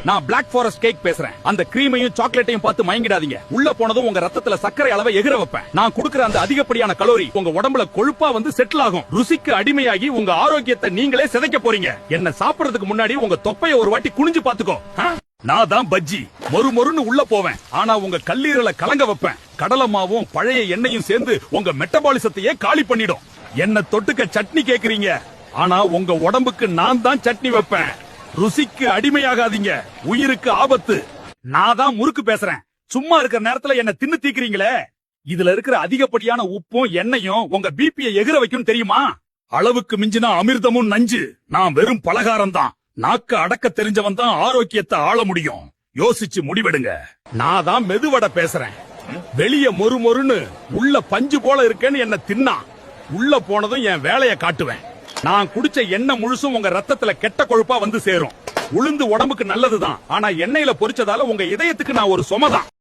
நான் black forest cake பேசுறேன். அந்த கிரீமையும் சாக்லேட்டையும் பார்த்து மயங்கிடாதீங்க. உள்ள போனதும் உங்க ரத்தத்துல சர்க்கரை அளவை எகிர வைப்பேன். நான் கொடுக்கிற அந்த அதிகப்படியான கலோரி உங்க உடம்புல கொழுப்பா வந்து செட்டில் ஆகும். ருசிக்கு அடிமையாகி உங்க ஆரோக்கியத்தை நீங்களே சிதைக்க போறீங்க. என்ன சாப்பிடுறதுக்கு முன்னாடி உங்க தொப்பைய ஒரு வாட்டி குனிஞ்சு பாத்துக்கோ. நான் தான் பஜ்ஜி. மொறுன்னு உள்ள போவேன். ஆனா உங்க கல்லீரலை கலங்க வைப்பேன். கடலமாவும் பழைய எண்ணெயும் சேர்ந்து உங்க மெட்டபாலிசத்தையே காலி பண்ணிடும். என்ன தொட்டுக்க சட்னி கேக்குறீங்க. ஆனா உங்க உடம்புக்கு நான் தான் சட்னி வைப்பேன். ருசிக்கு அடிமையாகாதீங்க. உயிருக்கு ஆபத்து. நான் தான் முறுக்கு பேசுறேன். சும்மா இருக்கிற நேரத்துல என்ன தின்னு தீக்குறீங்களே. இதுல இருக்கிற அதிகப்படியான உப்பும் எண்ணெயும் உங்க பிபியை எகிர வைக்கும் தெரியுமா? அளவுக்கு மிஞ்சினா அமிர்தமும் நஞ்சு. நான் வெறும் பலகாரம் தான். நாக்க அடக்க தெரிஞ்சவன் தான் ஆரோக்கியத்தை ஆள முடியும். யோசிச்சு முடிவெடுங்க. நான் தான் மெதுவட பேசுறேன். வெளிய மொறுன்னு உள்ள பஞ்சு போல இருக்கேன்னு என்ன தின்னா உள்ள போனதும் என் வேலையை காட்டுவேன். நான் குடிச்ச எண்ணெய் முழுசும் உங்க ரத்தத்துல கெட்ட கொழுப்பா வந்து சேரும். உளுந்து உடம்புக்கு நல்லதுதான். ஆனா எண்ணெயில பொரிச்சதால உங்க இதயத்துக்கு நான் ஒரு சுமைதான்.